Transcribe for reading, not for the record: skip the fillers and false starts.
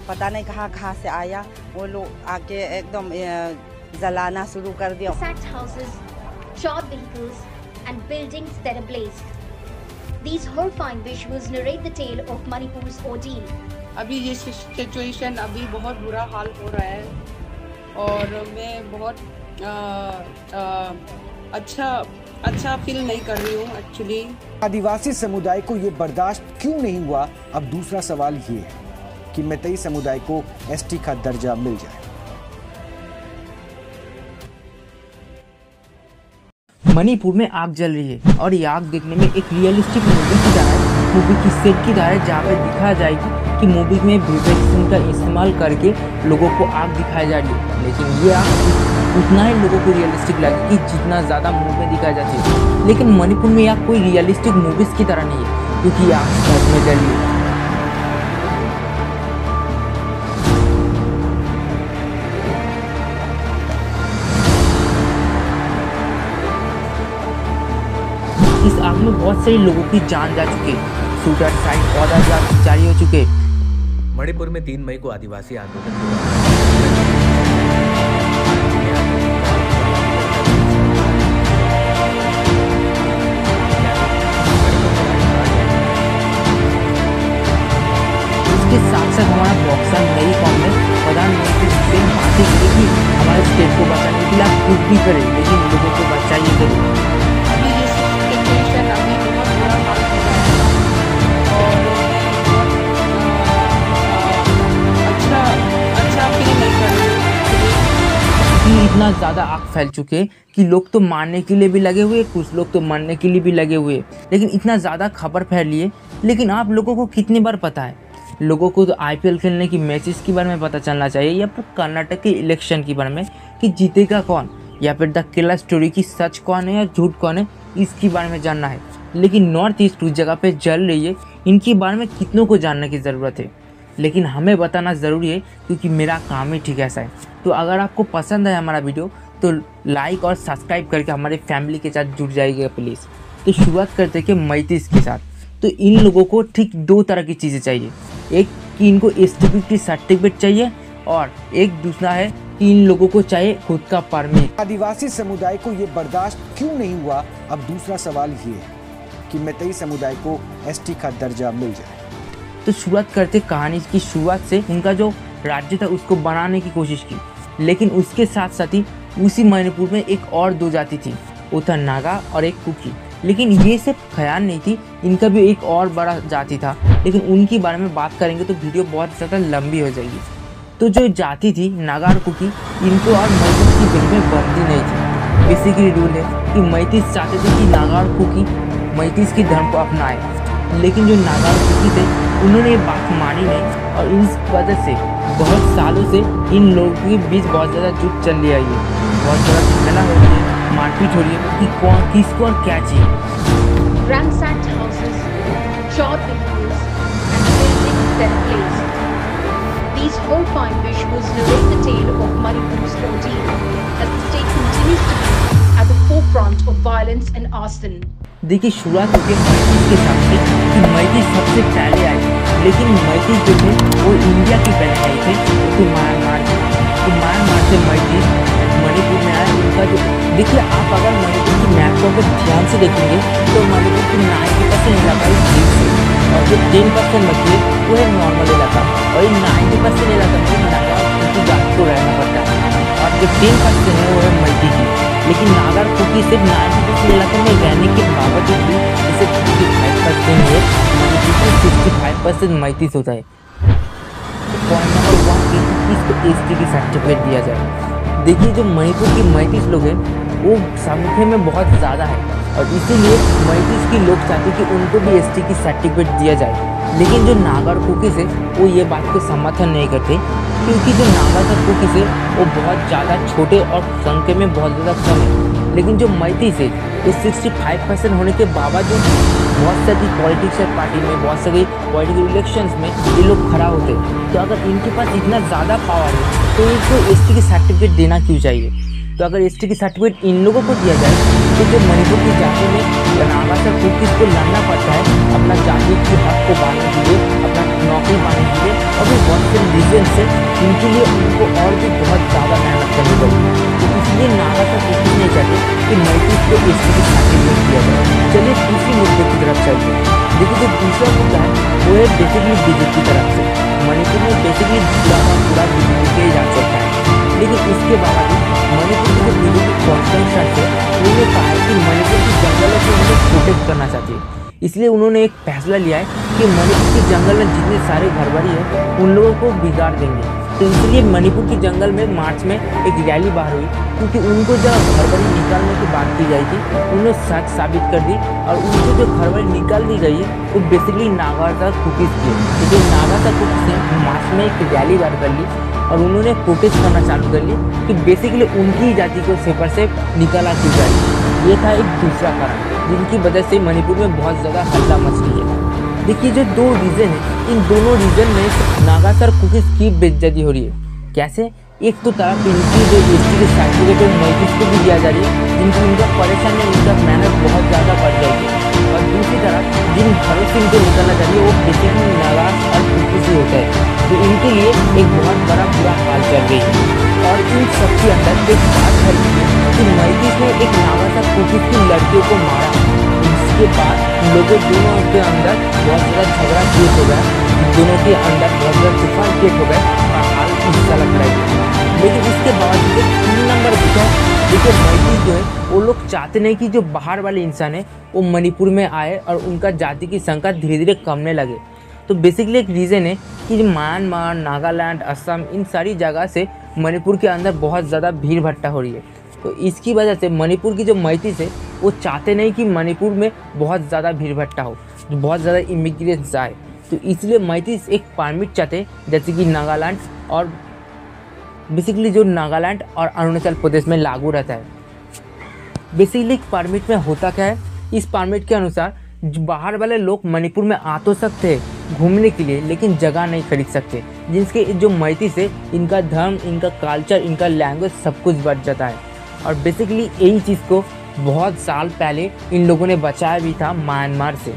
पता नहीं कहाँ कहाँ से आया, वो लोग आके एकदम जलाना शुरू कर दिया। Sacked houses, charred vehicles and buildings that are blazed. These horrifying visuals narrate the tale of Manipur's ordeal. अभी ये सिचुएशन अभी बहुत बुरा हाल हो रहा है और मैं बहुत अच्छा फील नहीं कर रही हूँ एक्चुअली। आदिवासी समुदाय को ये बर्दाश्त क्यों नहीं हुआ? अब दूसरा सवाल ये है कि मैतेई समुदाय को एसटी का दर्जा मिल जाए। मणिपुर में आग जल रही है और ये आग देखने में एक रियलिस्टिक मूवी की तरह मूवी की सेट की तरह है, जहाँ पे दिखाया जाएगी कि मूवी में वीवीपैट का इस्तेमाल करके लोगों को आग दिखाई जा रही है। लेकिन ये आग उतना ही लोगों को रियलिस्टिक लगे कि जितना ज़्यादा मूवी में दिखाई जाती है। लेकिन मणिपुर में यह कोई रियलिस्टिक मूवीज़ की तरह नहीं है, क्योंकि आग सच में जल रही है। इस आग में बहुत सारे लोगों की जान जा चुकी है, सुसाइड पौधा जारी हो चुके। मणिपुर में 3 मई को आदिवासी आंदोलन इसके साथ साथ हमारा बॉक्सर नई फॉर्म में प्रधानमंत्री से मांगते थे कि हमारे स्टेट को बचाने के लिए आप कुछ भी करें, लेकिन लोगों को बचाइए जरूर। इतना ज़्यादा आग फैल चुके कि लोग तो मारने के लिए भी लगे हुए, कुछ लोग तो मरने के लिए भी लगे हुए। लेकिन इतना ज़्यादा खबर फैली है, लेकिन आप लोगों को कितनी बार पता है? लोगों को तो आईपीएल खेलने की मैचेस के बारे में पता चलना चाहिए, या फिर कर्नाटक के इलेक्शन के बारे में कि जीतेगा कौन, या फिर द केरला स्टोरी की सच कौन है या झूठ कौन है, इसके बारे में जानना है। लेकिन नॉर्थ ईस्ट उस जगह पर जल रही है, इनके बारे में कितनों को जानने की ज़रूरत है, लेकिन हमें बताना ज़रूरी है, क्योंकि मेरा काम ही ठीक ऐसा है। तो अगर आपको पसंद है हमारा वीडियो तो लाइक और सब्सक्राइब करके हमारे फैमिली के साथ जुड़ जाइएगा प्लीज़। तो शुरुआत करते हैं कि मैतीस के साथ। तो इन लोगों को ठीक 2 तरह की चीज़ें चाहिए, एक कि इनको एसटी की सर्टिफिकेट चाहिए, और एक दूसरा है कि इन लोगों को चाहिए खुद का परमिट। आदिवासी समुदाय को ये बर्दाश्त क्यों नहीं हुआ? अब दूसरा सवाल ये है कि मैतेई समुदाय को एसटी का दर्जा मिल जाए। तो शुरुआत करते कहानी की शुरुआत से उनका जो राज्य था उसको बनाने की कोशिश की, लेकिन उसके साथ साथ ही उसी मणिपुर में एक और 2 जाति थी, वो था नागा और एक कुकी। लेकिन ये सिर्फ ख्याल नहीं थी, इनका भी एक और बड़ा जाति था, लेकिन उनके बारे में बात करेंगे तो वीडियो बहुत ज़्यादा लंबी हो जाएगी। तो जो जाति थी नागा और कुकी, इनको और मैतीस की बिल में बनती नहीं थी। बेसिकली रूल है कि मैतीस चाहते थे कि नागा और कुकी मैतीस के धर्म को अपनाए, लेकिन जो नागा और कुकी थे उन्होंने ये बात मानी नहीं, और इस वजह से बहुत सालों से इन लोगों के बीच बहुत ज़्यादा जुट चल रही है, बहुत ज़्यादा झगड़ा हो रही है, मारपीट हो रही है कि कौन किसको और क्या चाहिए। Ransacked houses, charred vehicles and buildings that are blazed. These horrifying visuals narrate the tale of Manipur's ordeal as the state continues to be at the forefront of violence and arson. देखिए शुरुआत होती है मैतीस के साथ से कि मैतीस सबसे पहले आए, लेकिन मैतीस जो थे वो इंडिया की पहले आए थे, तो म्यांमार से मैतीस मणिपुर में आए। उनका जो देखिए आप अगर मणिपुर की मैप को अगर ध्यान से देखेंगे तो मणिपुर की 90% इलाका ही झील से, और जो 10% बची है वो है नॉर्मल इलाका, और ये 90% इलाका में नागा कुकी जाति को रहना पड़ता है, और जो 10% है वो है मैतीस की। लेकिन नागा और कुकी सिर्फ 90% इलाके में रहने के बावजूद भी इसे 55% है, मणिपुर 65% मैतीस होता है। पॉइंट नंबर 1 इसको एसटी की सर्टिफिकेट दिया जाए। देखिए जो मणिपुर की मैतीस लोग हैं वो संख्या में बहुत ज़्यादा है, और इसीलिए मैतीस के लोग चाहते कि उनको भी एसटी की सर्टिफिकेट दिया जाए। लेकिन जो नागा और कुकी से वो ये बात को समर्थन नहीं करते, क्योंकि जो नागा और कुकी से वो बहुत ज़्यादा छोटे और संख्या में बहुत ज़्यादा कम है। लेकिन जो मैतीस है वो 65% होने के बावजूद बहुत सारी पॉलिटिक्स पार्टी में, बहुत सारी पॉलिटिकल इलेक्शंस में ये लोग खड़ा होते हैं। तो अगर इनके पास इतना ज़्यादा पावर है तो इनको एसटी की सर्टिफिकेट देना क्यों चाहिए? तो अगर एसटी की सर्टिफिकेट इन लोगों को दिया जाए तो जो मणिपुर की जाति में नागा से कुकीज़ को लड़ना पड़ता है अपना जाति के हक को पाने के लिए, अपना नौकरी पाने के लिए, और भी बहुत से रीजन से इनके लिए उनको और भी बहुत ज़्यादा मेहनत करनी पड़ेगी। तो इसलिए नागा का कोशिश नहीं चाहते कि मैथिल को एसटी की छाती में किया जाए। चलिए दूसरी मुद्दे की तरफ चलते हैं। देखिए जो दूसरा मुद्दा है वो है बेसिकली बीजेपी की तरफ से। मणिपुर में बेसिकली पूरा बीजेपी के ही जा सकता है, लेकिन इसके बावजूद मणिपुर की जो बीजेपी कॉन्फ्रेंस है उन्होंने कहा है कि मणिपुर की जंगलों को उन्हें प्रोटेक्ट करना चाहती है। इसलिए उन्होंने एक फैसला लिया है कि मणिपुर के जंगल में जितने सारे घरबाड़ी है उन लोगों को बिगाड़ देंगे। तो इसलिए मणिपुर के जंगल में मार्च में एक रैली बाहर हुई, क्योंकि उनको जब घरबाड़ी निकालने की बात की गई थी उन्होंने सच साबित कर दी और उनको जो घरबाड़ी निकाल दी गई है वो बेसिकली नागा कुकीज़ की है। तो जो नागा कुकीज़ ने मार्च में एक रैली बाहर कर ली और उन्होंने प्रोटेस्ट करना चालू कर लिया कि बेसिकली उनकी जाति को सेपर से निकाला क्यों जाए। ये था एक दूसरा कारण जिनकी वजह से मणिपुर में बहुत ज़्यादा हल्ला मच रही है। देखिए जो दो रीज़न है, इन दोनों रीज़न में नागा कुकीज़ की बेइज्जती हो रही है। कैसे? एक तो तरफ इनकी जो एसटी के सर्टिफिकेट है मैथिल को भी दिया जा रही है, जिनकी उनका परेशान है, उनका मेहनत बहुत ज़्यादा बढ़ जाएगी। और दूसरी तरफ जिन घरों से इनको निकलना चाहिए वो बेसिकली नागा और कुकीज़ ही होता है। तो इनके लिए एक बहुत बड़ा बुरा हाल चल रही है। और इन सबके अंदर एक बात है कि मैथिल ने एक नागा कुकीज़ की लड़कियों को मारा। इसके बाद लोगों दोनों के अंदर बहुत ज़्यादा झगड़ा क्रिएट हो गया, दोनों के अंदर बहुत ज़्यादा तूफान क्रिएट हो गया और हाल हिस्सा लग रहा है। लेकिन इसके बावजूद 3 नंबर दिखा। देखिए मैथिल जो है वो लोग चाहते नहीं कि जो बाहर वाले इंसान है वो मणिपुर में आए और उनका जाति की संख्या धीरे धीरे कमने लगे। तो बेसिकली एक रीज़न है कि म्यांमार, नागालैंड, असम, इन सारी जगह से मणिपुर के अंदर बहुत ज़्यादा भीड़ भट्टा हो रही है। तो इसकी वजह से मणिपुर की जो मैथिल है वो चाहते नहीं कि मणिपुर में बहुत ज़्यादा भीड़ भट्टा हो, बहुत ज़्यादा इमिग्रेंट्स आए। तो इसलिए मैथिल एक परमिट चाहते जैसे कि नागालैंड और बेसिकली जो नागालैंड और अरुणाचल प्रदेश में लागू रहता है। बेसिकली परमिट में होता क्या है, इस परमिट के अनुसार बाहर वाले लोग मणिपुर में आ तो सकते हैं घूमने के लिए, लेकिन जगह नहीं खरीद सकते। जिनके जो मैथिल से इनका धर्म, इनका कल्चर, इनका लैंग्वेज सब कुछ बच जाता है। और बेसिकली यही चीज़ को बहुत साल पहले इन लोगों ने बचाया भी था म्यांमार से।